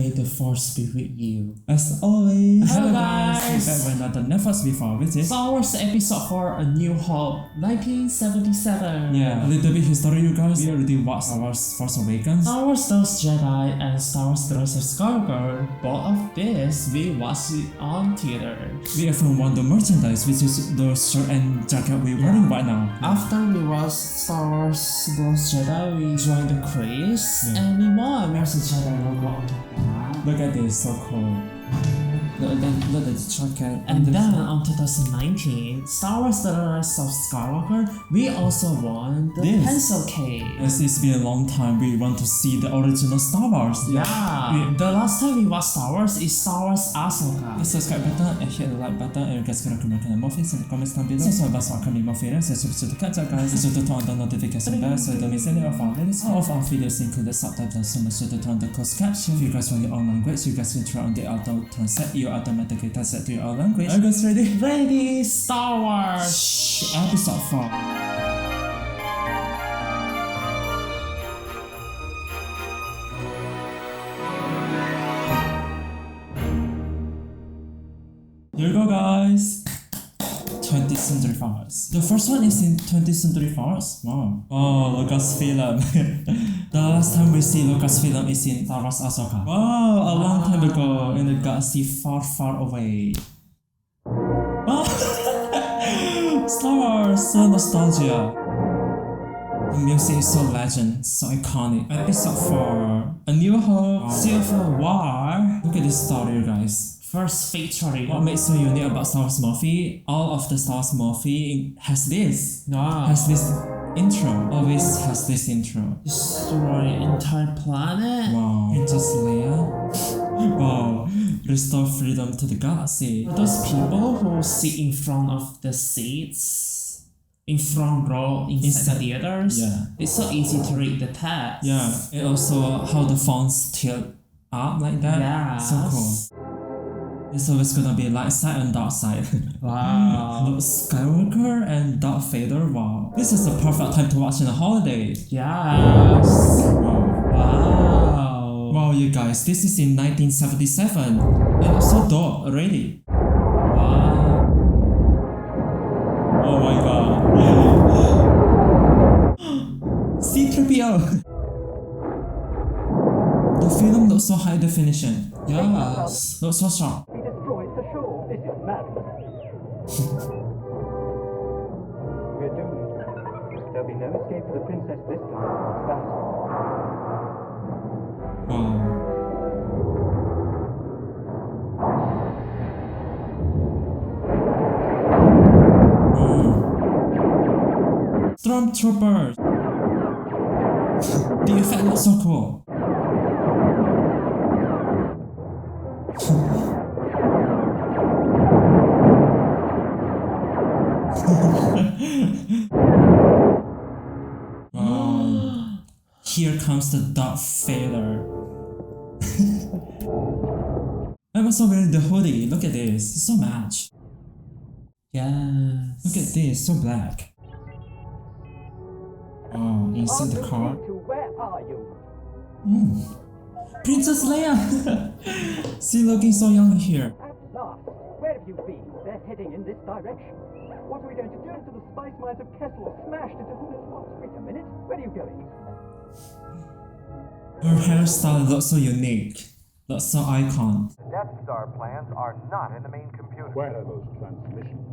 May the force be with you. As always, Hello guys! we're back with another Netflix before, which is Star Wars Episode 4 A New Hope, 1977. a little bit history, you guys. We already watched Star Wars Force Awakens. Star Wars The Last Jedi and Star Wars The Rise of Skywalker, both of these we watched it on theater. We even won the merchandise, which is the shirt and jacket we're wearing right now. After we watched Star Wars The Last Jedi, we joined the quiz and we won. There's a Jedi logo on the back. Look at this, so cool. Look at the jacket. And then on 2019, Star Wars The Rise of Skywalker, we also won the This. pencil case. As it's been a long time, we want to see the original Star Wars. Yeah, the last time we watched Star Wars is Star Wars Ahsoka. The subscribe button and hit the like button, and you guys can recommend more things in the comments down below. So about upcoming more videos, so be sure to catch up guys. So to turn on the notification bell so you don't miss any of our videos. All of our videos include the subtitles, so make sure to turn on the closed caption. If you guys want your own language, you guys can try on the auto translate. You automatically translate to your own language. Are you guys ready? Ready, Star Wars! Episode 4. Here we go guys! 20th Century Fox. The first one is in 20th Century Fox? Wow. Oh, Lucasfilm. The last time we see Lucasfilm is in Star Wars Ahsoka. Wow, a long time ago in the galaxy far, far away. Oh. Star Wars, so nostalgia. The music is so legend, so iconic. Episode 4, A New Hope, Civil War. Look at this story, you guys. First featuring. What makes so unique about Star Wars movie? All of the Star Wars movie has this. Wow. Has this intro. Always has this intro. Destroy entire planet. Wow. Princess Leia. Wow. Restore freedom to the galaxy. Those people who sit in front of the seats, in front row inside the theaters, Yeah. it's so easy to read the text. Yeah. And also how the fonts tilt up like that. Yeah. So cool. It's always gonna be light side and dark side. Wow. Luke Skywalker and Darth Vader. Wow. This is the perfect time to watch in the holiday. Yes. Wow. Wow. Wow, you guys, this is in 1977. It was so dope already. Wow. Oh my god. C-3PO. The film looks so high definition. Yes. Looks so sharp. He destroys the shore. This is madness. We're doomed. There'll be no escape for the princess this time. What's that? Wow. Stormtroopers. The effect looks so cool. Here comes the Darth Vader. I'm also wearing the hoodie. Look at this. It's so match. Yes. Look at this. So black. Oh, inside the car. Where are you? Princess Leia! She looking so young here. At last. Where have you been? They're heading in this direction. What are we going to do until the spice mines of Kessel are smashed into who knows what? Wait a minute. Where are you going? Her hairstyle looks so unique. Looks so icon. The Death Star plans are not in the main computer. Where are those transmissions?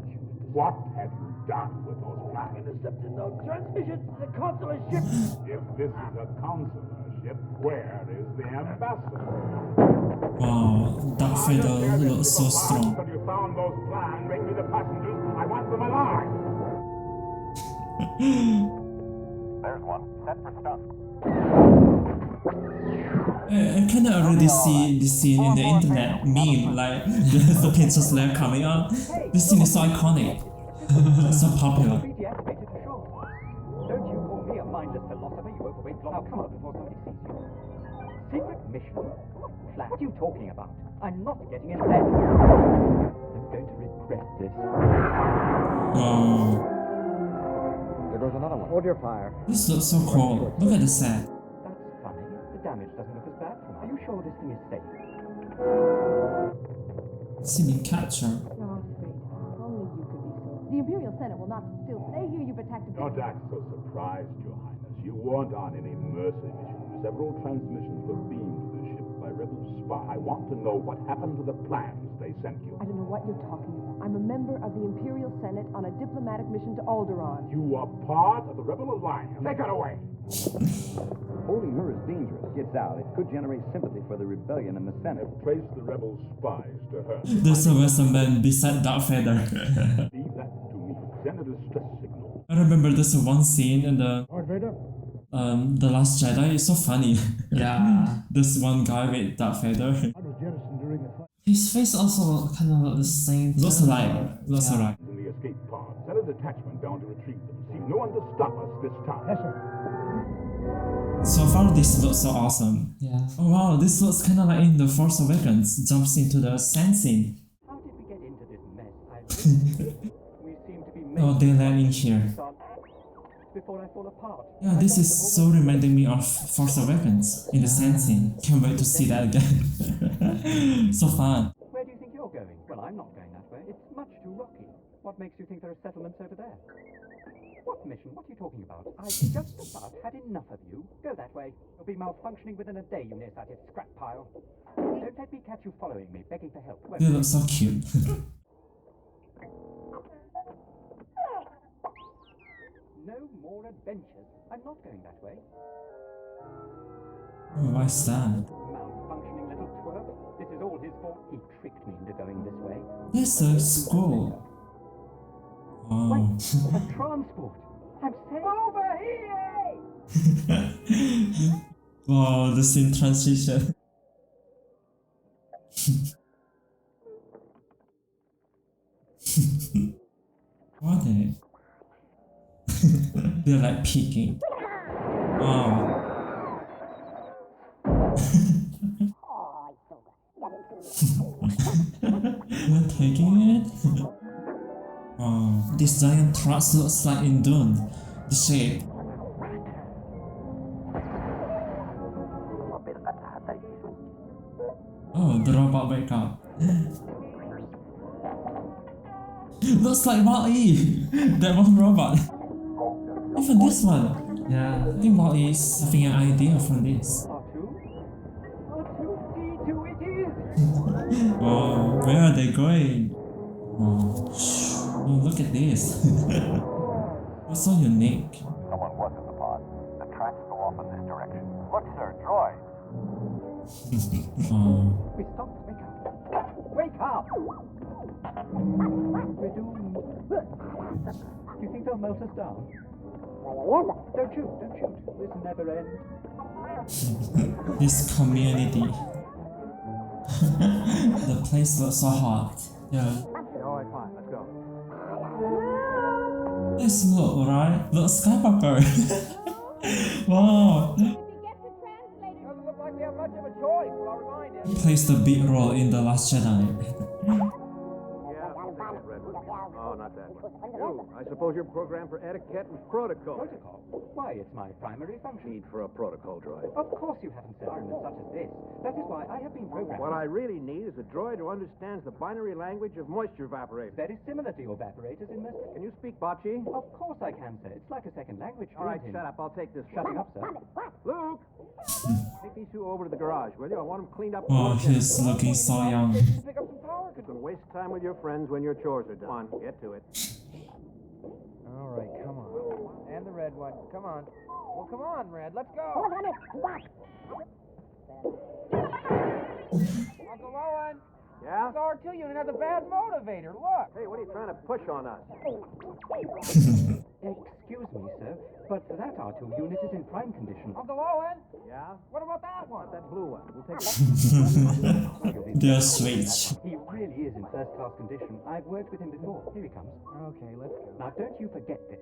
What have you done with those plans? Intercepted those transmissions. The consular ship. If this is a consular ship, where is the ambassador? Wow, Darth Vader looks so strong. Have you found those plans? Bring me the passengers. I want them alive. There's one. Set for stun. I kinda already see this scene in the internet meme, like the Princess Leia coming out. This scene is so iconic. So popular. Be deactivated for sure. Don't you call me a mindless philosopher, you overweight blonde. Now come out before somebody sees you. Secret mission? What plan? What are you talking about? I'm not getting in there. I'm going to regret this. Wow. There goes another one. Hold your fire. This looks so cool. Look at the set. That's funny. The damage doesn't look as bad from us. Are you you sure this thing is safe? Seeming capture. Oh, Frida, only you could be so. The Imperial Senate will not still stay here. You've attacked a Don't act so surprised, Your Highness. You weren't on any mercy mission. Several transmissions were beamed to the ship by rebel spy. I want to know what happened to the plans they sent you. I don't know what you're talking about. I'm a member of the Imperial Senate on a diplomatic mission to Alderaan. You are part of the rebel alliance. Take it away. Holding her is dangerous. Gets out. It could generate sympathy for the rebellion in the Senate. Trace the rebel spies to her. There's always a man beside Darth Vader. Leave that to me. Send a distress signal. I remember there's one scene in the Lord Vader? The Last Jedi. It's so funny. Yeah. This one guy with Darth Vader. I was jettisoned during the fight. His face also kind of look the same. Looks too. alike. Looks Yeah. alike. In the escape pod. Send a detachment down to retrieve them. See no one to stop us this time. Yes, sir. So far, this looks so awesome. Yeah. Oh wow, this looks kind of like in The Force Awakens. Jumps into the sand scene. How did we get into this mess? We seem to be Oh, they land in here. before I fall apart. Yeah, this is so reminding me of Force Awakens in the sand scene. Can't wait to see that again. So fun. Where do you think you're going? Well, I'm not going that way. It's much too rocky. What makes you think there are settlements over there? What mission? What are you talking about? I've just about had enough of you. Go that way. You'll be malfunctioning within a day, you nearsighted scrap pile. Don't let me catch you following me, begging for help. They look so cute. No more adventures. I'm not going that way. Oh, why's that? Malfunctioning little twerp. This is all his fault. He tricked me into going this way. There's a scroll. Oh. A transport. I'm safe. Over here! Wow, the scene transition. What the? They're like peeking. Wow. You're taking it? Oh, this giant truck looks like in Dune. The shape. Oh, the robot wake up. Looks like Wall-E! That one robot. Even this one. Yeah. I think Wall-E is having an idea from this. R2? R2D2 it is! Oh, where are they going? Oh, shh. Oh, look at this. What's so unique? Someone was in the pod. The tracks go off in this direction. Look, sir, droid. Oh. We stopped. Wake up! Wake up! We're doomed. Do you think they'll melt us down? Don't shoot, don't shoot. This never ends. This community. The place looks so hot. Yeah. All right, fine. Let's go. This look, right? Look, Skywalker. Wow. Doesn't look like we have much of a choice, but I'll remind you. He plays the big role in The Last Jedi. Yeah, I'll take that, Redwood. Oh, not that one. You, I suppose you're programmed for etiquette and protocol. Protocol? Why, it's my primary function. Need for a protocol droid. Of course you haven't said room such as this. That is why I have been programmed. What I really need is a droid who understands the binary language of moisture evaporators. Very similar to your evaporators in this. Can you speak Bocce? Of course I can, sir. It's like a second language to All right, him. shut up. I'll take this one. Shutting up, sir. Luke! Take these two over to the garage, will you? I want them cleaned up. Oh, he's looking so young. Pick up some power. You can waste time with your friends when your chores are done. Come on, get to it. All right, come on. And the red one. Come on. Well, come on, Red. Let's go. Uncle Owen, Yeah? this R2 unit has a bad motivator. Look. Hey, what are you trying to push on us? Excuse me, sir, but that R2 unit is in prime condition. Uncle Owen, Yeah? what about that one? That blue one. We'll take it. They're switch. He really is in first-class condition. I've worked with him before. Here he comes. Okay, let's go. Now, don't you forget this.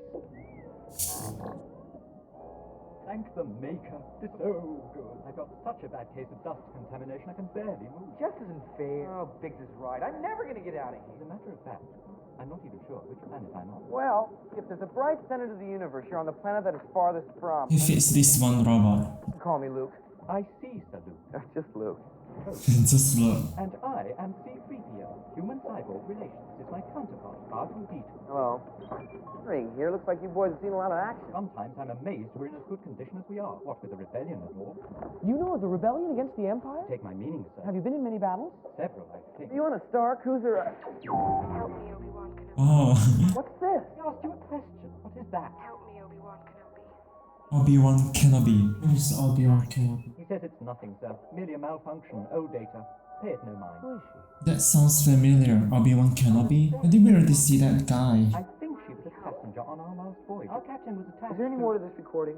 Thank the Maker. This is so good. I've got such a bad case of dust contamination, I can barely move. Just isn't fair. Oh, Biggs is right. I'm never going to get out of As here. a matter of fact, I'm not even sure which planet I'm on. Well, if there's a bright center to the universe, you're on the planet that is farthest from. He fits this one robot. Call me Luke. I see, Sir Luke. Just Luke. Just look. And I am C-3PO. Human cyborg relations is my counterpart, R2-D2. Hello. Ring here. Looks like you boys have seen a lot of action. Sometimes I'm amazed we're in as good condition as we are. What with the rebellion and all. You know of the rebellion against the Empire? Take my meaning, sir. Have you been in many battles? Several, I think. You on a Star Cruiser? Help me, Obi-Wan Kenobi. Oh, What's this? I asked you a question. What is that? Help me, Obi-Wan Kenobi. Obi-Wan Kenobi. Who's Obi-Wan Kenobi? He says it's nothing, sir. Merely a malfunction. Old data. Pay it no mind. Who is she? That sounds familiar. Obi-Wan Kenobi. I think we already see that guy. I think she was a passenger on our last voyage. Our captain was attached Is there any more to this recording?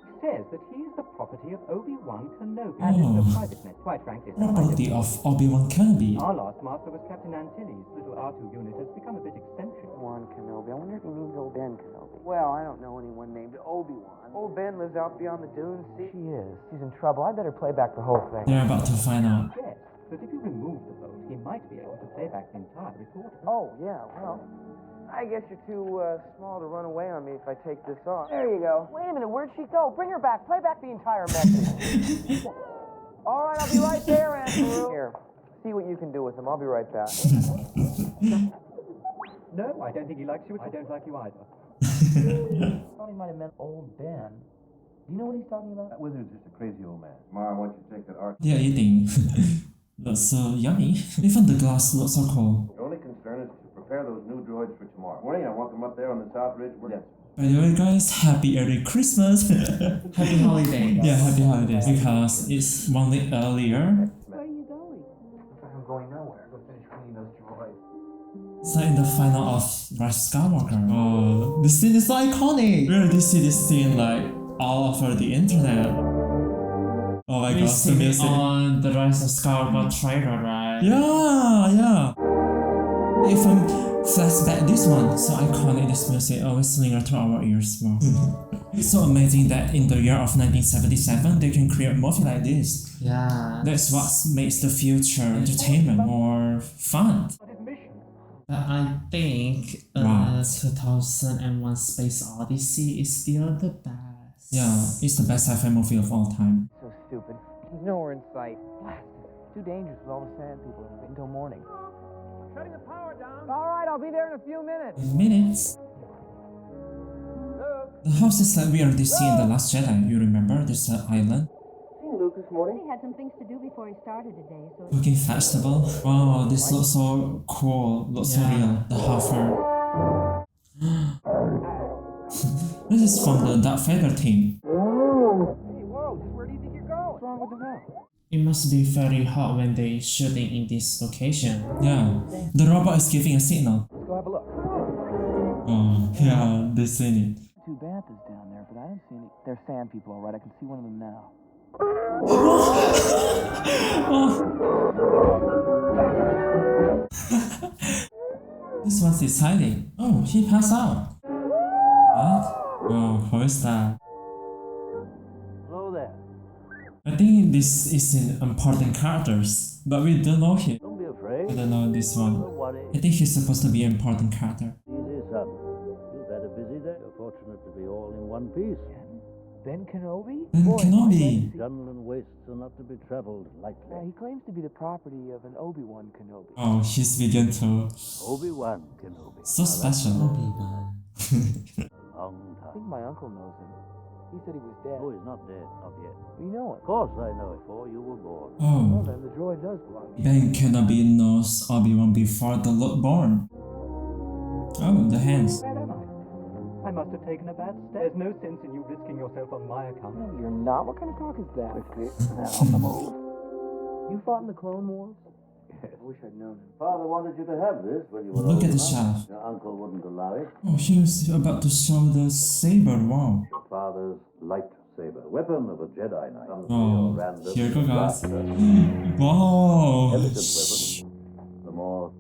He says that he is the property of Obi-Wan Kenobi. And it's a private net. Quite frankly, sir, I Property don't- of Obi-Wan Kenobi. Our last master was Captain Antilles. Little R2 unit has become a bit eccentric. Obi-Wan Kenobi. I wonder if he means old Ben Kenobi. Well, I don't know anyone named Obi-Wan. Old Ben lives out beyond the dunes. See? She is. She's in trouble. I better play back the whole thing. They're about to find out. Yes, but if you remove the boat, he might be able to play back the entire report. Oh, yeah, well, I guess you're too small to run away on me if I take this off. There you go. Wait a minute, where'd she go? Bring her back. Play back the entire message. All right, I'll be right there, Andrew. Here, see what you can do with him. I'll be right back. No, I don't think he likes you. I don't like you either. Thought he might have meant old Ben. Do you know what he's talking about? That wizard's just a crazy old man. Tomorrow, I want you to take that arc. They're eating. Looks so yummy. Even the glass looks so cool. Your only concern is to prepare those new droids for tomorrow morning. I want them up there on the South Ridge. Yes. By the way, guys, happy early Christmas. Happy holidays. Yeah, happy holidays. Because it's 1 week earlier. Where are you going? Looks like I'm going nowhere. Go finish cleaning those droids. So in the final of Rise of Skywalker. Oh, this scene is so iconic. We already see this scene like all over the internet. Oh my We gosh, the see it music. on the Rise of Skywalker trailer, right? Yeah. If I'm flashback this one, so iconic, this music always linger to our ears more. It's so amazing that in the year of 1977 they can create a movie like this. Yeah. That's what makes the future entertainment more fun. What is mission? But I think Wow. 2001 Space Odyssey is still the best. Yeah, it's the best sci-fi movie of all time. So stupid. He's nowhere in sight. Blasted. Too dangerous with all the sand people until morning. Shutting the power down. All right, I'll be there in a few minutes. In minutes. The house is like we already see in The Last Jedi. You remember? There's an island. Seen Luke this morning? He had some things to do before he started today, so... Cooking festival. Wow, this looks so cool. Looks so Yeah. real. The hover. This is from the Darth Vader team. Hey, whoa, just where do you think you're going? What's wrong with him now? It must be very hot when they shooting in this location. Yeah. The robot is giving a signal. Let's go have a look. Oh, yeah, they seen it. Two banthas down there, but I don't see any. They're sand people, all right. I can see one of them now. This one is hiding. Oh, he passed out. What? Oh, who is that? Hello there. I think this is in important characters, but we don't know him. Don't be afraid. I don't know this one. Don't worry. I think he's supposed to be an important character. Easy, son. You've had a busy day. You're fortunate to be all in one piece. Ben Kenobi? Ben Boy, Kenobi. Jungle and wastes are not to be traveled lightly. he claims to be the property of an Obi-Wan Kenobi. Oh, he's vegan too. Obi-Wan Kenobi. So special. Long I think time. my uncle knows him. He said he was dead. Oh, he's not dead. Not yet. You know it. Of course I know it, for you were born. Well, Oh, then the droid does belong to you. Ben Kenobi knows Obi-Wan before the Lord born. Oh, the hands. Where am I? I must have taken a bad step. There's no sense in you risking yourself on my account. No, you're not. What kind of talk is that? On the move. You fought in the Clone Wars? Yes. I wish I'd known him. Father wanted you to have this when you were Look old at the enough. shaft. Your uncle wouldn't allow it. Oh, he was about to show the saber. Wow. Your father's lightsaber, weapon of a Jedi Knight. Some Oh, random here go guys. blaster. Wow. Elegant weapon, the more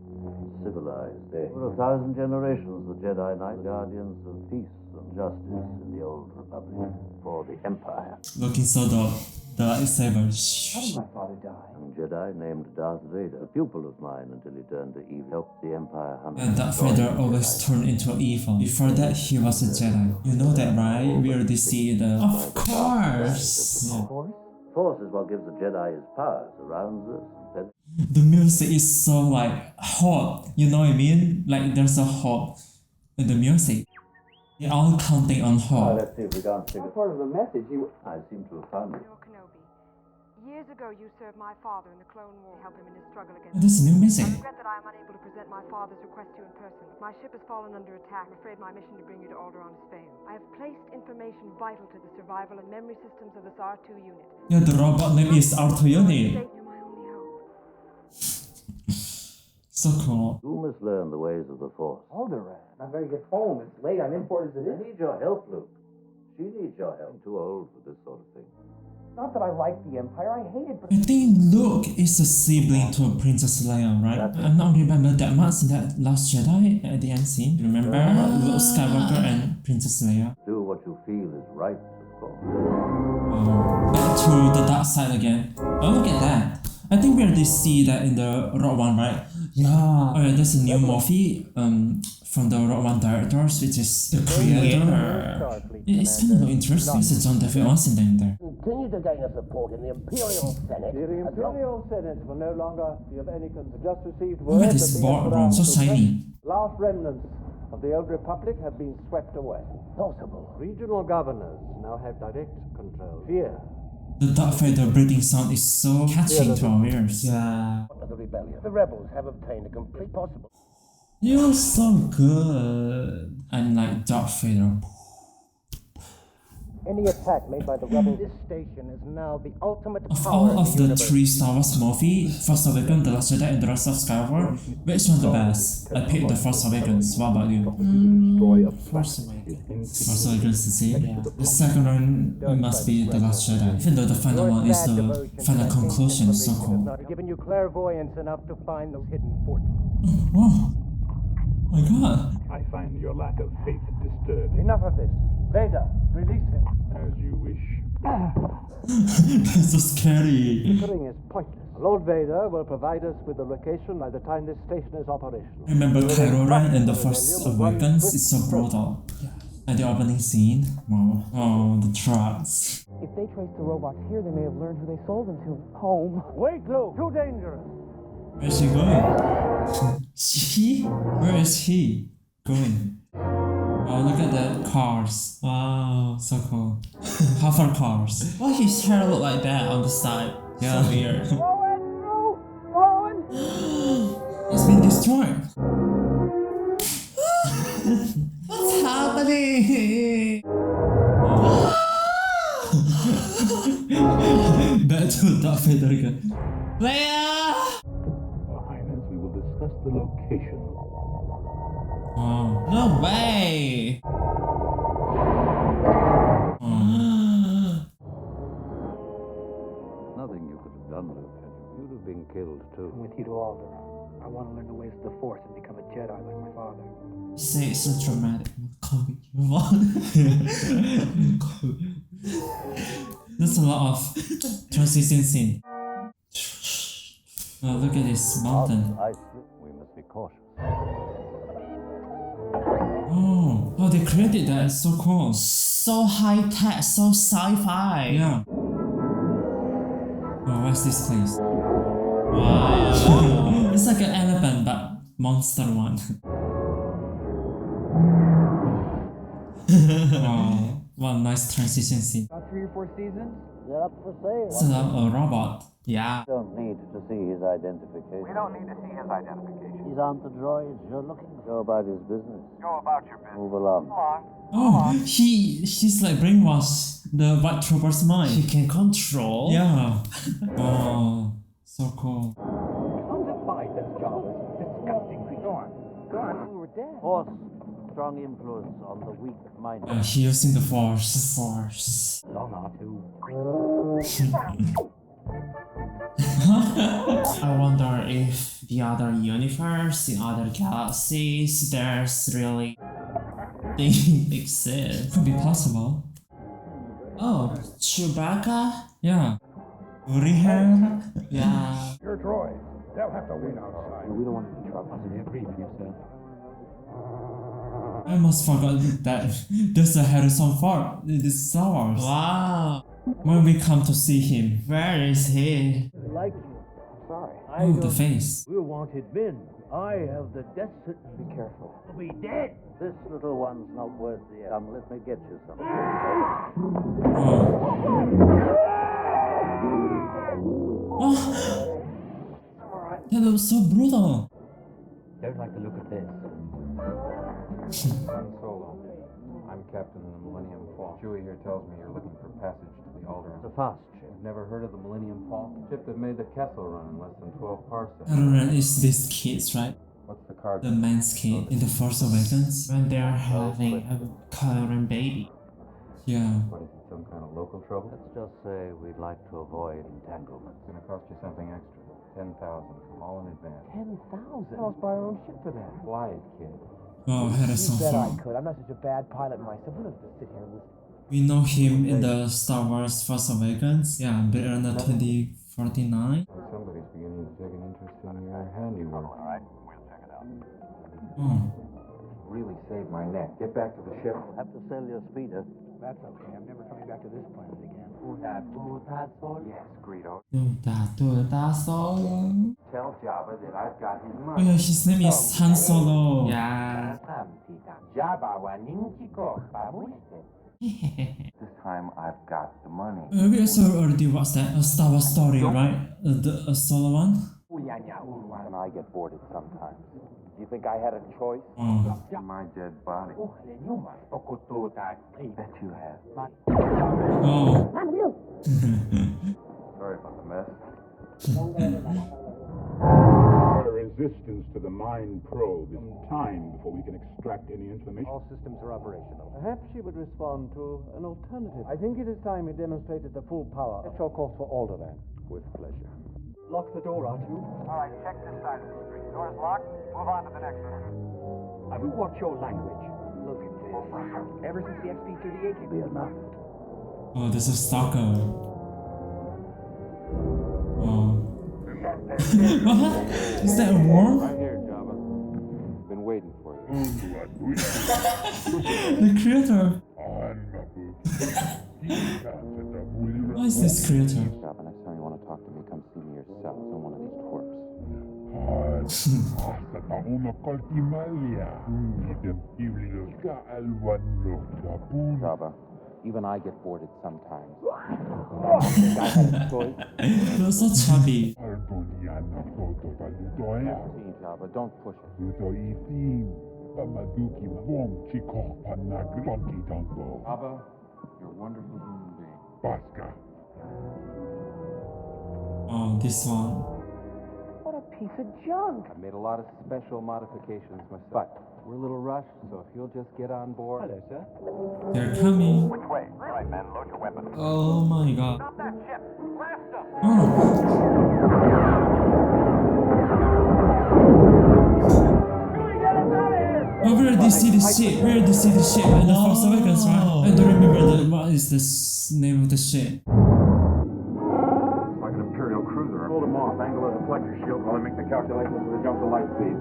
civilized day. For 1,000 generations, the Jedi Knight, guardians of peace and justice in the old Republic, for the Empire. Looking so dope. The lightsaber. How did my father die? A Jedi named Darth Vader, a pupil of mine until he turned to evil, helped the Empire hunt. And Darth destroy Vader the always Jedi. turned into evil. Before that, he was a Jedi. You know that, right? We already see the. Of course. Of Yeah. course. Force is what gives the Jedi his powers, surrounds us, and The music is so like hot, you know what I mean? Like there's a hot in the music. They're all counting on hot. let's see if we can't figure. Part of the message I seem to have found it. General Kenobi, years ago you served my father in the Clone War to help him in his struggle against... This is new music. I regret that I am unable to present my father's request to you in person. My ship has fallen under attack. I'm afraid my mission to bring you to Alderaan has failed. I have placed information vital to the survival and memory systems of this R2 unit. Yeah, the robot name is R2 Unit. You're my only hope. So cool. You must learn the ways of the Force. Alderaan. I'm ready to get home. It's late. I'm in port as it I is. need your help, Luke. She needs your help. I'm too old for this sort of thing. Not that I like the Empire. I hate it, but... I think Luke is a sibling to Princess Leia, right? I'm not remember that much in that Last Jedi at the end scene. Remember Luke Skywalker and Princess Leia? Do what you feel is right, of course. Back to the dark side again. Oh, look at that. I think we already see that in the Rogue One, right? Yeah. Oh yeah, there's a new movie from the Rogue One directors, which is the creator. It's kind of interesting. It's John David Washington in there. Continue to gain us support in the Imperial Senate. The Imperial Senate will no longer be of any concern. Just received Look word at this that the boardroom, so shiny. last remnants of the old Republic have been swept away. Possible. Regional governors now have direct control. Fear. The Darth Vader breathing sound is so catching to our ears. Yeah. Of the rebellion. The rebels have obtained a complete possible. You're so good. And like Darth Vader. Any attack made by the rebels, this station is now the ultimate Of power all in of the universe. three Star Wars movie, Force Awakens, The Last Jedi, and The Rise of Skywalker, which one the best? I picked The Force Awakens. What about you? Force Awakens. Force Awakens the same? Yeah. The second one must be The Last Jedi. Even though the final Your one is sad the devotion final to that conclusion, so information cool. has not given you clairvoyance enough to find those hidden portals. Whoa! My god! I find your lack of faith disturbing. Enough of this. Vader, release him. As you wish. That's so scary. Bickering is pointless. Lord Vader will provide us with the location by the time this station is operational. Remember Kylo Ren in The Force Awakens? It's so brutal. And the opening scene? Wow. Oh, the trucks. If they trace the robots here, they may have learned who they sold them to. Home. Wait, Luke! Too dangerous! Where's she going? She? Where is he going? Oh, look at the cars. Wow, so cool. Hover cars. Why his hair look like that on the side? Yeah. So weird. It's been destroyed. What's happening? Back to Darth Vader again. Leia! Your Highness, we will discuss the location. Wow. No way! Nothing you could have done, Luke. You'd have been killed, too. I'm with you to Alderaan. I want to learn the ways of the Force and become a Jedi like my father. Say it's so dramatic. There's a lot of transition scene. Oh, look at this mountain. I see. We must be cautious. Oh, they created that. It's so cool. So high tech, so sci-fi. Yeah. Oh, what's this place? Wow. It's like an elephant, but monster one. Oh, one nice transition scene. About 3 or 4 seasons? They're up for sale. It's a robot. Yeah. You don't need to see his identification. We don't need to see his identification. These aren't the droids you're looking for. Go about his business. Go about your business. Move along. Oh, he's like brainwashed the White Trooper's mind. He can control. Yeah. Oh, so cool. Quantify those Jawas. Disgusting creatures. Go on. We were dead. Force, strong influence on the weak mind. He using the Force. Force. Long R2. I wonder if the other universe, in other galaxies, there's really thing exist. Could be possible. Oh, Chewbacca? Yeah. Woody hair? Yeah. Your droids. They'll have to wait outside. We don't want any trouble. I almost forgot that there's a Harrison Ford in this Star Wars. Wow. when we come to see him. Where is he? I like you. Sorry. Oh, the face. We're wanted men. I have the death sentence. Be careful. We'll be dead. This little one's not worth the Come, let me get you something. Oh, that was so brutal. Don't like the look of this. Han Solo. I'm captain of the Millennium Falcon. Chewie here tells me you're looking for passage to the Alderaan. It's a fast ship. You've never heard of the Millennium Falcon? Ship that made the Kessel Run in less than 12 parsecs. Alderaan is this kids, right? What's the card? The man's kid in The Force Awakens. When they're having a Kylo baby. Yeah. What is it, some kind of local trouble? Let's just say we'd like to avoid entanglement. It's gonna cost you something extra. 10,000, all in advance. 10,000? I'll buy our own ship for that. Fly it, kid. Oh, Harrison You bet I Ford. could. I'm not such a bad pilot myself. We don't have to sit here and listen. We know him in the Star Wars Force Awakens. Yeah, Blade Runner 2049. Somebody's beginning to take an interest in your handiwork. All right, we'll check it out. Oh. Really saved my neck. Get back to the ship. Have to sell your speeder. That's okay. I'm never coming back to this planet again. Yes, Greedo. Solo. Tell Jabba that I've got his Oh money. yeah, his name is Han Solo. Yeah. This time I've got the money. We also already watched that a Star Wars story, right? The Solo one. And I get boarded sometimes. Do you think I had a choice? Oh. My dead body. Bet you have. Oh. Sorry about the mess. Our resistance to the mind probe is time before we can extract any information. All systems are operational. Perhaps she would respond to an alternative. I think it is time we demonstrated the full power. That's your course for Alderaan. With pleasure. Lock the door, R2. All right, check this side of the street. Door's locked. Move on to the next one. I will watch your language. Look at this. Ever since the XP-38 came Be enough. Oh, this is Stalker. Oh. What? Is that a worm? Right here, Jabba. Been waiting for you. The creator. What is this creator? Jabba, next time you want to talk to me, come see me yourself. I'm one of these twerps. Jabba, even I get boarded sometimes. I had a choice. You're so chubby. Jabba, don't push it. Jabba, you're a wonderful human being. Oh, this one. What a piece of junk. I made a lot of special modifications myself. But we're a little rushed, so if you'll just get on board. Hello, sir. They're coming. Which way? All right, men, load your weapons. Oh my god. Stop that ship! Blast them! Oh. Oh, we already see this ship. We already see this ship in the Force Awakens, right? I don't remember what is this name of the ship. It's like an Imperial cruiser. Hold him off. Angle of the deflector shield while I make the calculations for the jump to light speed.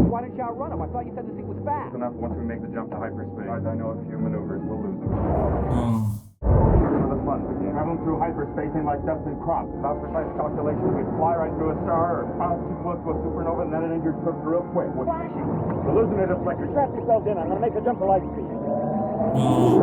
Why didn't you outrun him? I thought you said this thing was fast. Enough once we make the jump to hyperspace. I know a few maneuvers. We'll lose them. Oh. For the fun begin. Traveling through hyperspace ain't like dust and crops. Without precise calculations, we'd fly right through a star or bounce too close to a supernova and then it injured surface real quick. We're crashing. We're losing the deflector. Strap yourselves in. I'm gonna make the jump to light speed. Oh.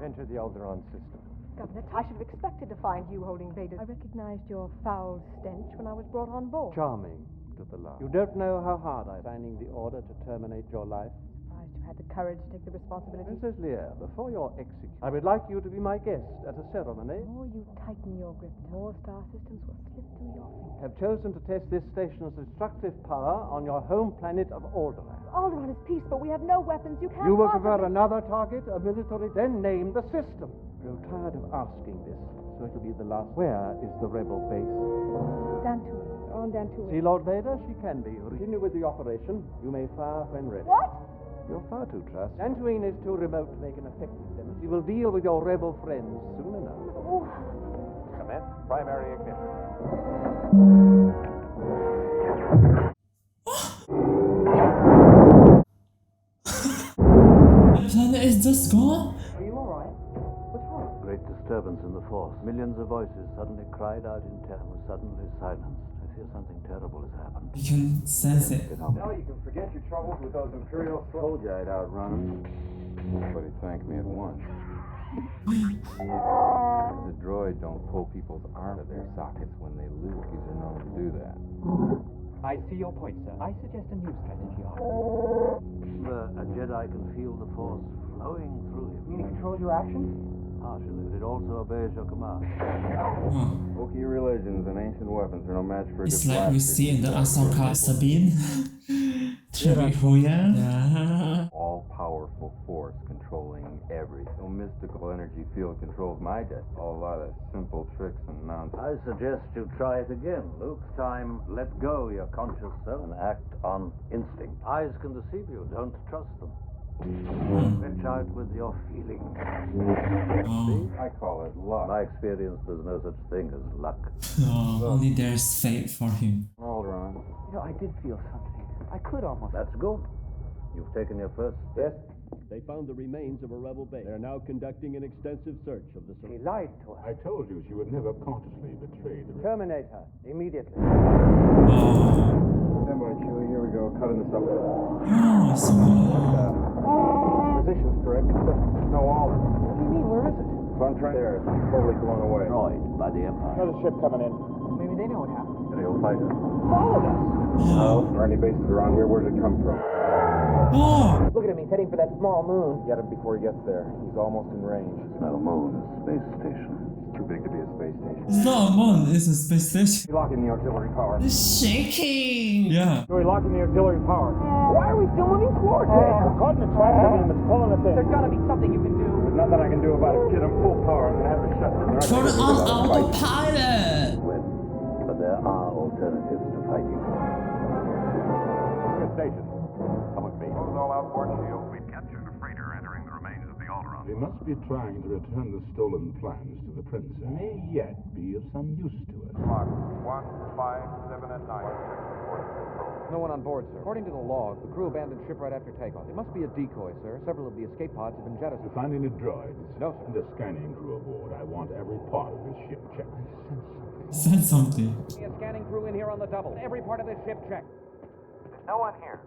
Enter the Alderaan system. Governor, I should have expected to find you holding Vader. I recognized your foul stench when I was brought on board. Charming to the last. You don't know how hard I'm signing the order to terminate your life. Surprised you had the courage to take the responsibility. Princess Leia, before your execution, I would like you to be my guest at a ceremony. The more you tighten your grip, the more star systems will slip through your fingers. Have chosen to test this station's destructive power on your home planet of Alderaan. Alderaan is peace, but we have no weapons. You can't You will possibly... prefer another target, a military, then name the system. I'm tired of asking this, so it'll be the last. Where is the rebel base? Dantooine. On Dantooine. See, Lord Vader, she can be. Continue with the operation. You may fire when ready. What? You're far too trusting. Dantooine is too remote to make an effective demonstration. We will deal with your rebel friends soon enough. Oh. Commence primary ignition. The planet is just gone? Are you alright? What's wrong? Great disturbance in the force. Millions of voices suddenly cried out in terror, was suddenly silenced. I fear something terrible has happened. You can sense it. Now you can forget your troubles with those Imperial. Told you I'd outrun them. But he thanked me at once. The droid don't pull people's arms out of their sockets when they lose. He's known to do that. I see your point, sir. I suggest a new strategy, A Jedi can feel the force flowing through him. He controls your actions? Partially, but it also obeys your command. Wookiee religions and ancient weapons are no match for a It's good like we blaster. see in the Ahsoka Sabine. Territorial. Yeah. All-powerful force controlling everything. No mystical energy field controls my destiny. A lot of simple tricks and nonsense. I suggest you try it again, Luke. Time, let go your conscious self and act on instinct. Eyes can deceive you. Don't trust them. Reach out with your feeling. I call it luck. In my experience, there's no such thing as luck. Only there's fate for him. Alderaan. You know, I did feel something. I could almost. That's good. You've taken your first step. They found the remains of a rebel base. They are now conducting an extensive search of the He surroundings. lied to us. I told you she would never consciously betray the Terminate her immediately. Stand by, Chewie. Here we go. Cutting this up. Oh, so Position's correct. No Alder. What do you mean? Where is it? So I'm trying there. It's totally blown away. Destroyed by the Empire. Another ship coming in. Maybe they know what happened. Imperial fighter. Followed us. No. Are any bases around here? Where did it come from? Oh! Look at him. He's heading for that small moon. Get him before he gets there. He's almost in range. It's not a moon, it's a space station. Too big to be a space station. It's not a moon, it's a space station. Locking the auxiliary power. It's shaking. Yeah. Joey, locking the auxiliary power. Why are we still moving towards it? We're caught in a trap beam. It's pulling us in. There's gotta be something you can do. There's nothing I can do about it. Kid, I'm full power. I'm gonna have to shut this. Turn on autopilot. Win. But there are alternatives to fighting. Station. Come with me. Close all outboard shields. We've captured a freighter entering the remains of the Alderaan. They must be trying to return the stolen plans to the princess. May yet be of some use to us. Clock 157 at night. No one on board, sir. According to the log, the crew abandoned ship right after takeoff. It must be a decoy, sir. Several of the escape pods have been To jettisoned. find any droids. No, sir. And the scanning crew aboard. I want every part of this ship checked. Send something. A scanning crew in here on the double. Every part of this ship checked. There's no one here.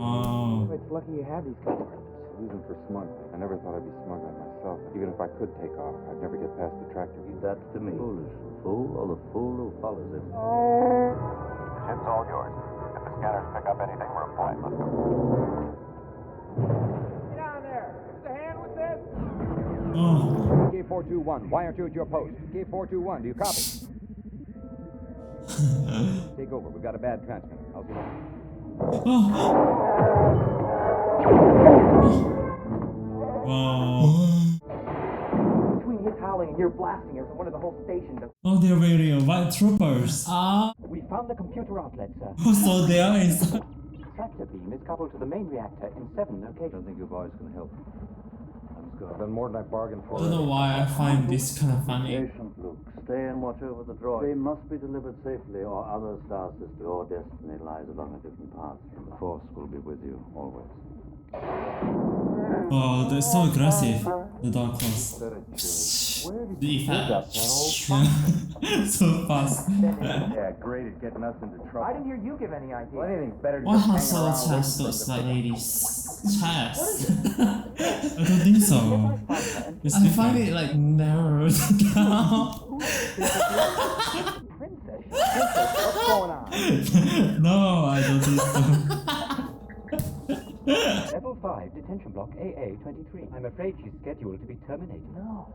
Oh. It's lucky you have these compartments. Using for smuggling. I never thought I'd be smuggling myself. Even if I could take off, I'd never get past the tractor. Leave that to me. Foolish. The fool or the fool who follows him. The ship's all yours. If the scanners pick up anything, report. Let's go. Get down there. Give us a hand with this. Oh. K421, wire 2 at your post. K421, do you copy? Take over. We've got a bad transmitter. I'll see you later. Wow. Between his howling and your blasting, it was one of the whole station. Oh, they're radio white troopers. We found the computer outlet, sir. So they are inside. Tractor beam is coupled to the main reactor in 7 I locations. don't think you boys can help. Let's go. Done more than I bargained for. I don't know why I find this kind of funny. Patient, Luke. Stay and watch over the droid. They must be delivered safely, or other star systems. Your destiny lies along a different path. The Force will be with you always. Oh, they're so aggressive. The Dark Ones. The effect. So fast. Yeah, great at getting us into trouble. I didn't hear you give any idea. Well, anything's better than Why just Han hanging Solo around chest waiting looks for like the- lady's chest? I don't think so. It's I find different. it like narrowed down. Princess, what's going on? No, I don't think so. Level 5, detention block AA23. I'm afraid she's scheduled to be terminated. No.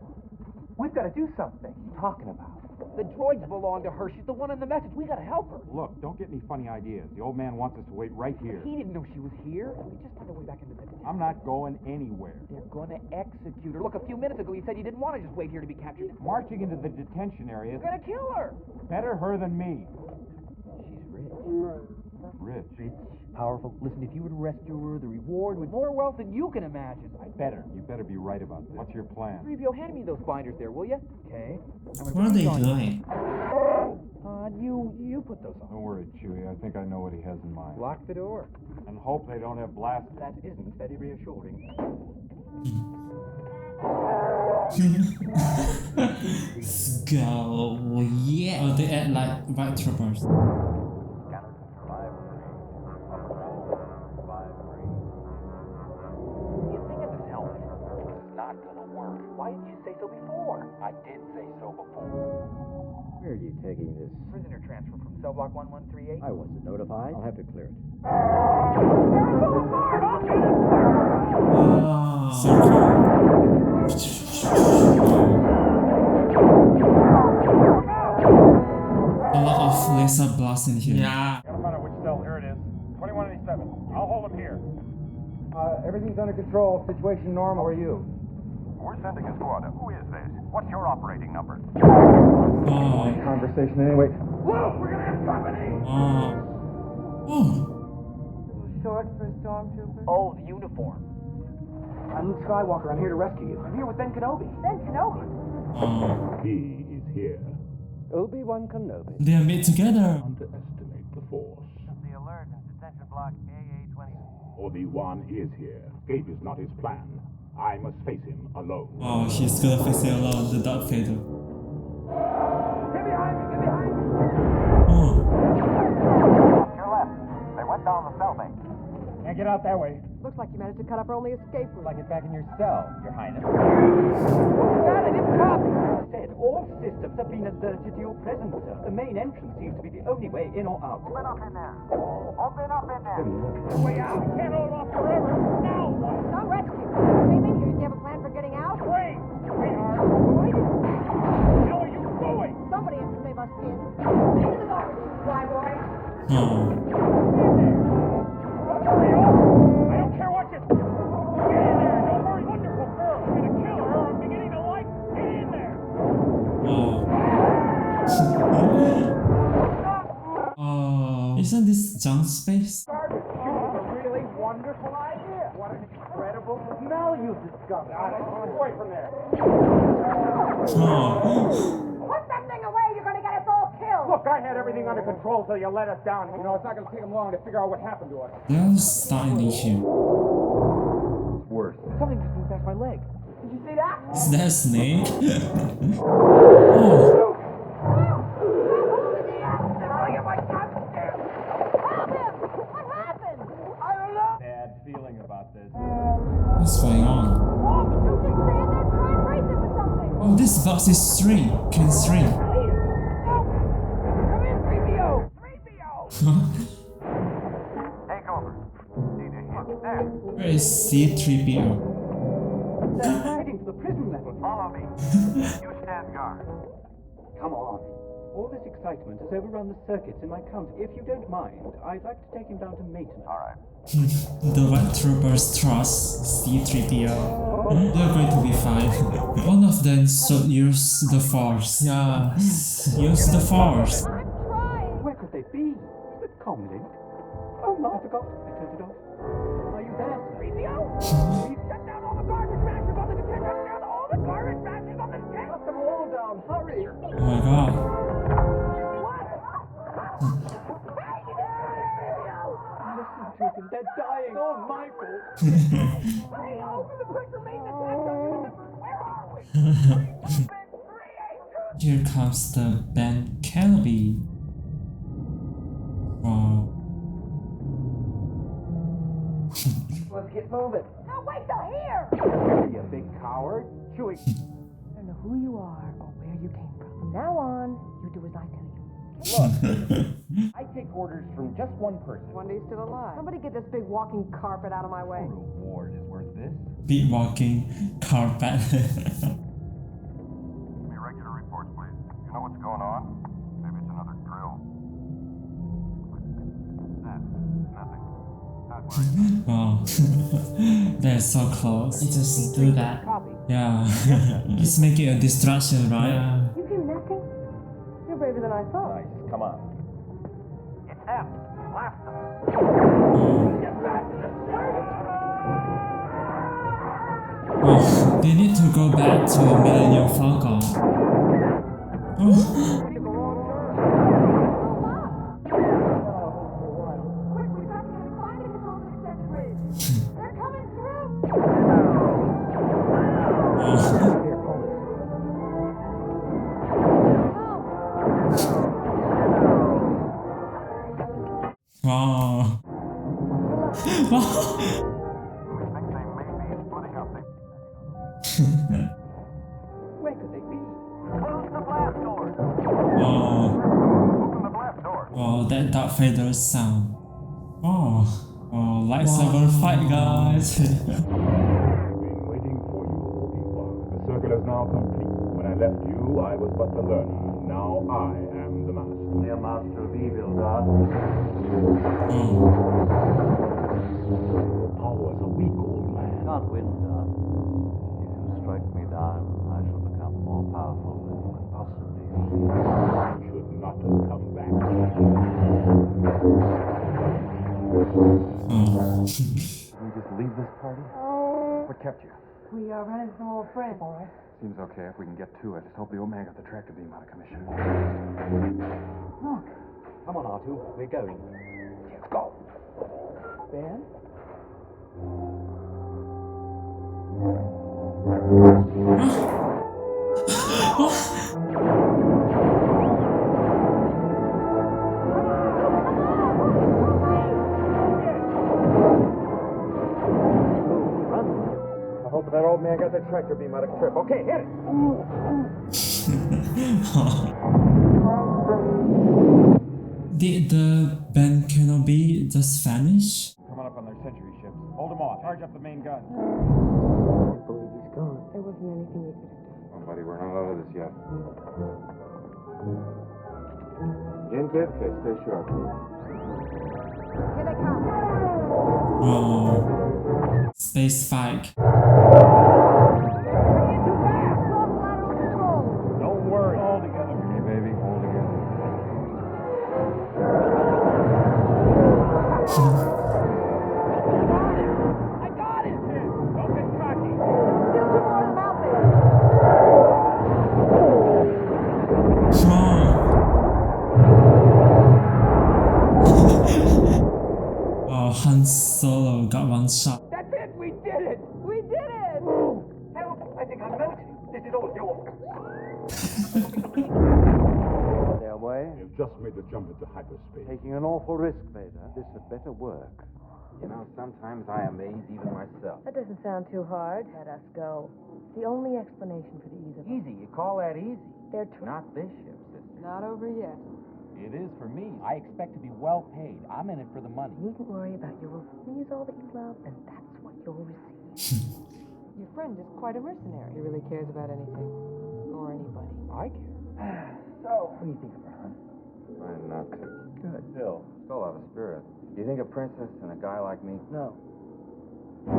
We've got to do something. What are you talking about? The droids belong to her. She's the one in the message. We got to help her. Look, don't get any funny ideas. The old man wants us to wait right here. He didn't know she was here. We just found our way back into the detention. I'm not going anywhere. They're going to execute her. Look, a few minutes ago you said you didn't want to just wait here to be captured. Marching into the detention area. They're going to kill her. Better her than me. She's rich. Rich. Powerful. Listen, if you were to rescue her, the reward would... More wealth than you can imagine. You better be right about this. What's your plan? 3PO, hand me those binders there, will you? Okay. What are they doing? You put those on. Don't worry, Chewie. I think I know what he has in mind. Lock the door. And hope they don't have blast. That isn't very reassuring. Let's go. Yeah. Oh, they add like white troopers. You think of this helmet? This is not gonna work. Why didn't you say so before? I did say so before. Where are you taking this? Prisoner transfer from cell block 1138. I wasn't notified. I'll have to clear it. Oh. So cool. A lot of laser blasts in here. Yeah. Gotta find out which cell. Here it is. 2187. I'll hold him here. Everything's under control. Situation normal. How are you? We're sending a squad. Who is this? What's your operating number? Oh. Conversation anyway. Whoa, we're gonna have company! Oh. Short for a stormtrooper? Oh, the uniform. I'm Luke Skywalker. I'm here to rescue you. I'm here with Ben Kenobi. Ben Kenobi? Oh. He is here. Obi-Wan Kenobi. They are made together. Underestimate the Force. The alert in detention block AA-20. Obi-Wan is here. Escape is not his plan. I must face him alone. Oh, he's gonna face it alone, the Darth Vader. Get behind me! Get behind me! Oh. Your left. They went down the cell bank. Can't get out that way. Looks like you managed to cut up our only escape route. Like it's back in your cell, Your Highness. Dad, I didn't copy. I said all systems have been alerted to your presence, sir. The main entrance seems to be the only way in or out. Open up in there. Open up in there. Way out. We can't hold off forever. Now what? Don't rescue. Came in here. Did you have a plan for getting out? Wait, sweetheart. How are you going? Somebody has to save our skins. Into the garbage, fly boy. Oh. Hurry up! I don't care what you... Get in there! Don't worry, wonderful girl. I'm gonna kill her or I'm beginning to like... Get in there! Oh. Isn't this junk space? Garbage chute is a really wonderful idea. What an incredible smell you've discovered. Away from there. Oh. Put that thing away. You're going to get us all killed. Look, I had everything under control till you let us down. You know, it's not gonna take them long to figure out what happened to us. They're starting in here. It's worse. Something just moved past my leg. Did you see that? Is that a snake? Oh. Bad feeling about this. What's going on? Oh, this box is 3. Can 3. Take over. Need a hit. There. Where is C-3PO? They're heading to the prison level. Follow me. You stand guard. Come on. All this excitement has overrun the circuits in my counter. If you don't mind, I'd like to take him down to maintenance. All right. The white troopers trust C-3PO. They're going to be fine. One of them should use the Force. Yeah, use the Force. Where could they be? Is it comlink? Oh, I forgot. I turned it off. Are you there, sir? We've shut down all the garbage mashers on the detector. Shut down all the garbage mashers on the detector. Shut them all down. Hurry. Oh my god. Listen to them. They're dying. All my fault. Open the pressure maintenance hatch. Where are we? Here comes the Ben Kenobi. Wow. Let's get moving. No, wait till here. You big coward. Chewie. I don't know who you are or where you came from. From now on, you do as I tell you. Look, I take orders from just one person. Wonder he's still alive. Somebody get this big walking carpet out of my way. Reward is worth this. Big walking carpet. Give me regular reports, please. You know what's going on? Maybe it's another drill. Nothing. Wow. They're so close. They just do that. Yeah. It's making a distraction, right? Yeah. You came nesting? You're braver than I thought. Nice, come on. It's them. Blast them. Oh, they need to go back to Millennium Falcon. Oh. Quick, we've got to get a flight to control the extended bridge. They're coming through. Oh, that Darth Vader sound. Oh, lightsaber fight, guys. I've been waiting for you, Obi-Wan. The circle is now complete. When I left you, I was but the learner. Now I am the master. The master of evil, God. Your powers are weak, old man. Can't win, God. If you strike me down, I shall become more powerful than you can possibly be. You should not have come back. Can we just leave this party? What kept you? We ran into some old friends. All right. Seems okay if we can get to it. Just hope the old man got the tractor beam out of commission. Look. Come on, R2. We're going. Let's go. Ben? I hope that old man got the tractor beam out of trip. Okay, hit it! Did the Ben Kenobi just vanish? Coming up on their sentry ships. Hold them off. Charge up the main gun. I can't believe he's gone. There wasn't anything we could have done. Oh, buddy, we're not out of this yet. In, kid? Okay, stay sharp. Here they come. Oh, space fight. Don't worry. All together. Okay, baby, all together. I got it! Don't get cocky. Still two more of them out there. Oh, Han Solo got one shot. That's it! We did it! We did it! Help! I think I'm melting. This is all your Their way. You've just made the jump into hyperspace. Taking an awful risk, Vader. This had better work. You know, sometimes I amaze even myself. That doesn't sound too hard. Let us go. The only explanation for the ease of Easy, you call that easy? They're Not this ship, sister. not over yet. It is for me. I expect to be well paid. I'm in it for the money. You needn't worry about your reward. Please all that you love, and that's what you'll receive. Your friend is quite a mercenary. He really cares about anything. Or anybody. I care. So, what do you think of her, huh? Fine, not to. Good. Still have a spirit. Do you think a princess and a guy like me? No. I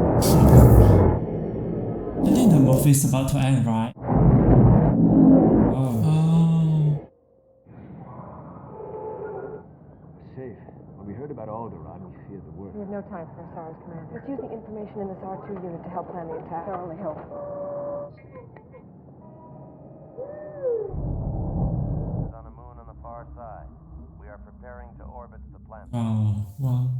think the movie is about to end, right? Oh. Safe. When we heard about Alderaan, we feared the worst. We have no time for Asara's commander. Let's use the information in this R2 unit to help plan the attack. That'll only help. Is on a moon on the far side. We are preparing to orbit the planet. Oh, well.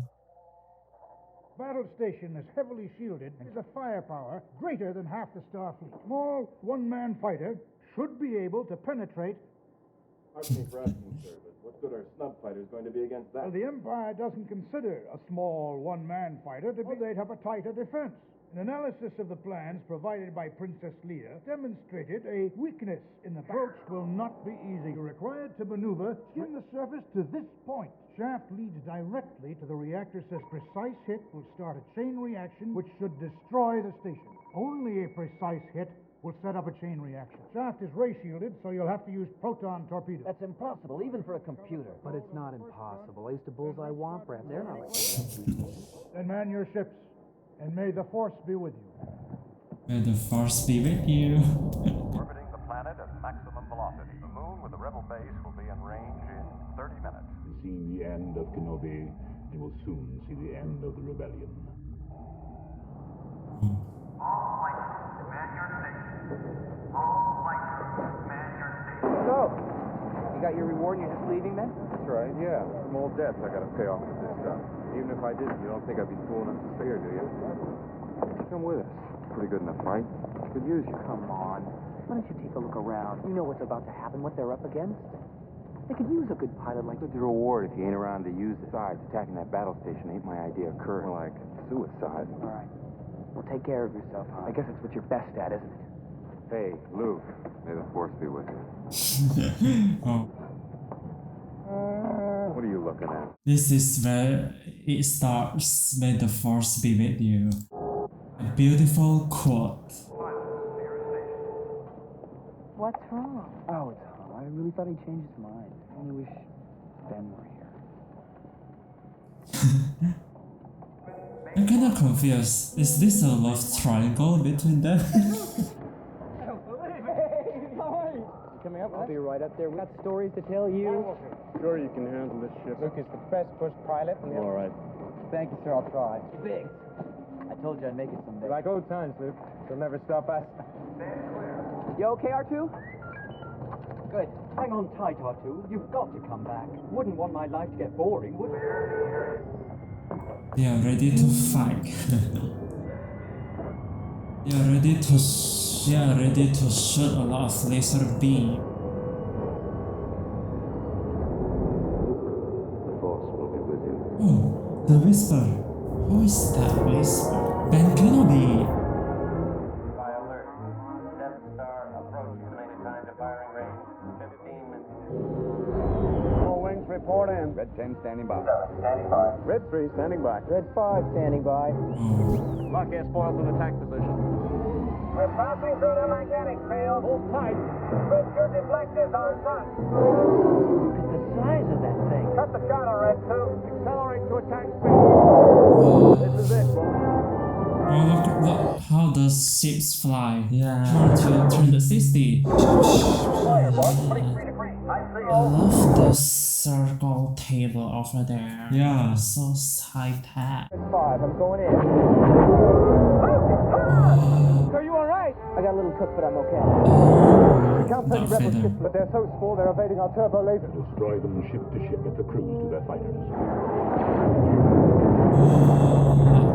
Battle station is heavily shielded and has a firepower greater than half the Starfleet. Small one-man fighter should be able to penetrate. Pardon me for asking, sir, but what good are snub fighters going to be against that? Well, the Empire doesn't consider a small one-man fighter to be. They'd have a tighter defense. An analysis of the plans provided by Princess Leia demonstrated a weakness in the approach will not be easy. You're required to maneuver from the surface to this point. Shaft leads directly to the reactor. Says precise hit will start a chain reaction which should destroy the station. Only a precise hit will set up a chain reaction. Shaft is ray shielded, so you'll have to use proton torpedoes. That's impossible, even for a computer. But it's not impossible. I used to bullseye womp rats. They're not like Then man your ships, and may the Force be with you. May the Force be with you. Orbiting the planet at maximum velocity. The moon with the rebel base will be in range in 30 minutes. We've seen the end of Kenobi, and will soon see the end of the rebellion. All flights, man your station. All flights, man your station. So, you got your reward and you're just leaving then? That's right, yeah. Some old debts I gotta pay off with this stuff. Even if I didn't, you don't think I'd be fool enough to stay here, do you? Come with us. Pretty good enough fight. Could use you. Come on. Why don't you take a look around? You know what's about to happen, what they're up against. They could use a good pilot like What's the reward if you ain't around to use it? Besides, attacking that battle station ain't my idea of courage. More like suicide. All right. Well, take care of yourself, huh? I guess it's what you're best at, isn't it? Hey, Luke. May the Force be with you. Oh. What are you looking at. This is where it starts. May the force be with you. A beautiful quote. What's wrong? Oh, it's Tom. I really thought he'd change his mind. I only wish Ben were here. I'm kinda confused. Is this a love triangle between them? Coming up, I'll be right up there. We got stories to tell you. Sure you can handle this ship. Luke is the best bush pilot. And All right. Thank you, sir. I'll try. Biggs. I told you I'd make it someday. Like old times, Luke. They'll never stop us. You okay, R2? Good. Hang on tight, R2. You've got to come back. Wouldn't want my life to get boring, would you? They are ready to fight. They are ready to shoot a lot of laser beam. The Force will be with you. Oh, the Whisper. Who is that Whisper? Ben Kenobi. By alert. Death Star approaching. Estimated time to firing range 15 minutes. All wings report in. Red 10 standing by. Standing by. Red 3 standing by. Red 5 standing by. Oh, Lock air spoils in attack position. We're passing through the magnetic field. Hold tight. Put your deflectors on front. Look at the size of that thing. Cut the shuttle, Red 2. Accelerate to attack speed. oh, This is it. look how the ships fly. Yeah. Turn the 60. I love the circle table over there. Yeah. So high tech. 5, I'm going in. Are you all right? I got a little cooked, but I'm okay. Can't Darth rebel Vader. ships, but they're so small they're evading our turbo laser. Destroy them ship to ship at the cruise to their fighters.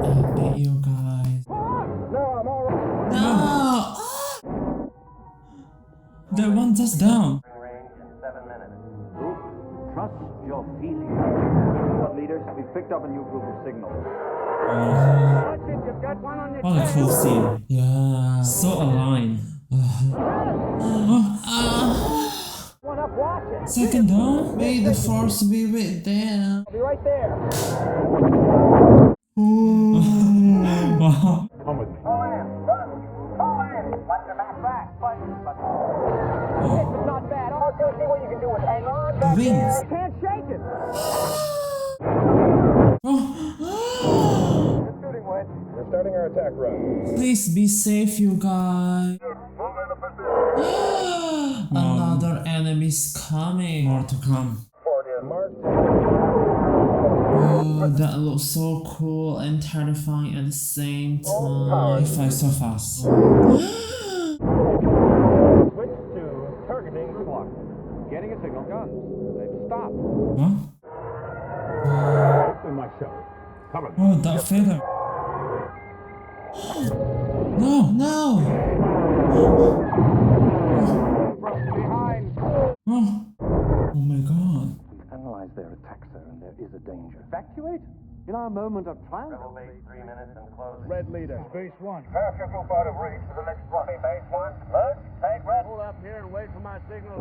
I bet you guys. No, I'm all right. No! That one just down. Range in 7 minutes. Trust your feelings. What, leaders? We've picked up a new group of signals. Watch it, you've got one on your What a cool scene. Yeah. So aligned. One up, watch it. Second down? May the force be with them. I'll be right there. Wow. Come with me. Pull in. Watch your back. This is not bad. R2, see what you can do with hang on. The wings. Can't shake it. shooting wedge. We're starting our attack run. Please be safe, you guys. Another enemy's coming. More to come. Oh, that looks so cool and terrifying at the same time. They fly so fast. Switch to targeting clock. Getting a signal. Guns. They've stopped. Huh? And myself. Come on. Oh, Darth Vader. No! No! Behind. Oh. Oh my god. Analyze their attack, sir, and there is a danger. Evacuate? In our moment of triumph. Rebel base 3 minutes and closing. Red leader. Base 1. Pass your group out of reach for the next flight. Base 1. Look, take Red. Hold up here and wait for my signal.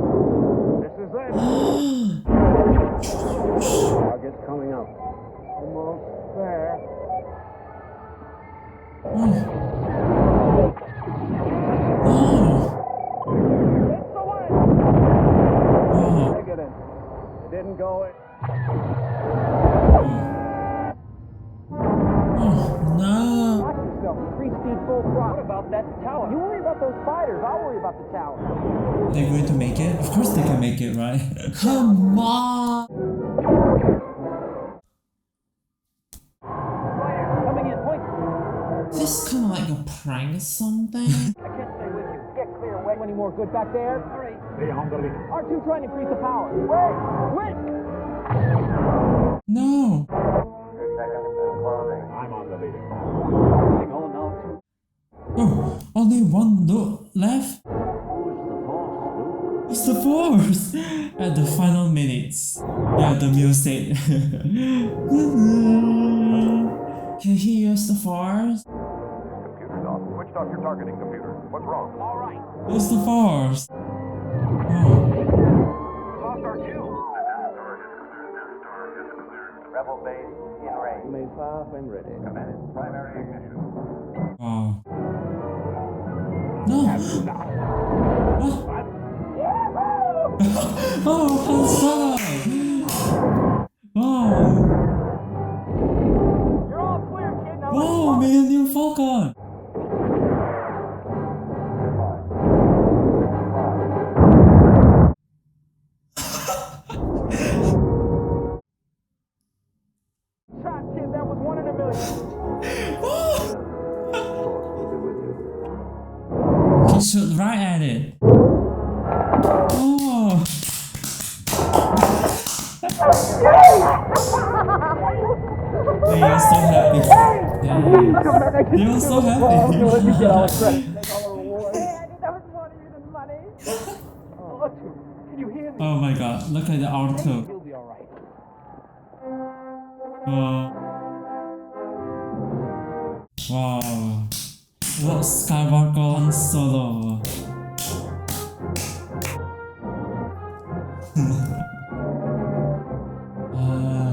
This is it. Target's coming up. Almost there. Oh. It's away. Oh. Negative. It didn't go in. No! Watch yourself. 3-speed full throttle. What about that tower? You worry about those fighters. I'll worry about the tower. They're going to make it? Of course they can make it, right? Come on! Coming in. Point. This kind of like a prank or something? I can't stay with you. Get clear. Wait. Any more good back there? All right. Stay on the lead. R2 trying to increase the power. Wait. Wait. No! 2 seconds and closing. I'm on the leader. Oh, only one loop left? It's the Force! At the final minutes. Yeah, the music. Can he use the force? Computer's off. Switched off your targeting computer. What's wrong? All right. It's the Force! Oh. Lost our cue. rebel base in range. You may fire when ready. Commence primary ignition. Wow. No! What? Oh, Han Solo! Wow! You're all clear, kid. Now Wow, Millennium Falcon! shot, kid. That was 1 in a million. He shoot right at it. Oh! They are so happy. Yeah. They are so happy. Let me get all the credit. That was more to you than money. Can you hear me? Oh my god, look at the R2. You'll be all right. Wow. Luke Skywalker Han Solo. Wow.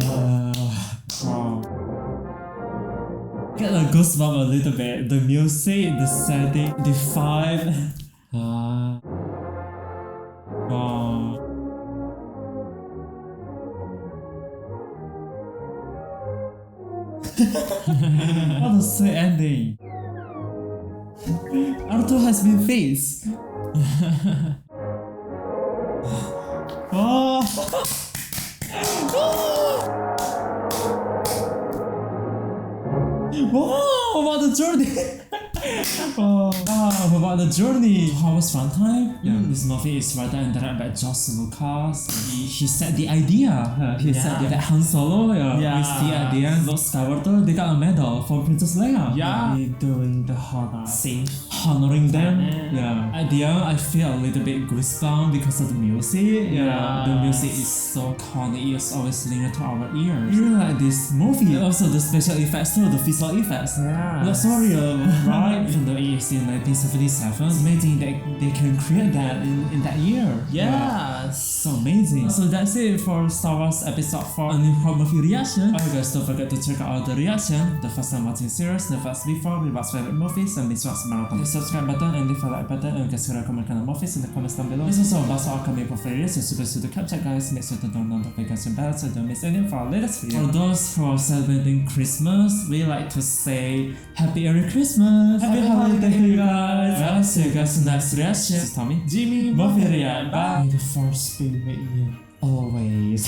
Get a goosebump a little bit. The music, the setting, the vibe. Wow. What a sweet ending. R2 has been faced. Oh. Wow, about the journey. Oh, wow, about the journey. How was runtime? Yeah, this movie is written and directed by George Lucas. He set the idea. He said that Han Solo, with the idea, Luke Skywalker, they got a medal from Princess Leia. They doing the honor scene. Honoring them. Yeah. At the end, I feel a little bit goosebumps because of the music. The music is so iconic. It's always linked to our ears. I really like this movie. Also, the special effects too, the visual effects. Not so real, right? Even though it's in 1977, it's amazing that they can create that in that year. So amazing. So that's it for Star Wars Episode 4 A New Hope movie reaction. Alright guys, don't forget to check out the reaction, the first time watching series, the first before, rewatch favorite movies, and this was marathon. Hit the subscribe button and leave a like button, and you guys can recommend kind of movies in the comments down below. This is also about our upcoming portfolios, so super capture guys. Make sure to turn on notification bell so you don't miss any of our latest videos. For those who are celebrating Christmas, we like to say Happy Merry Christmas! Happy holiday guys! Well, see you guys in the next reaction. This is Tommy, Jimmy, movie react. Bye! May the force be with you always.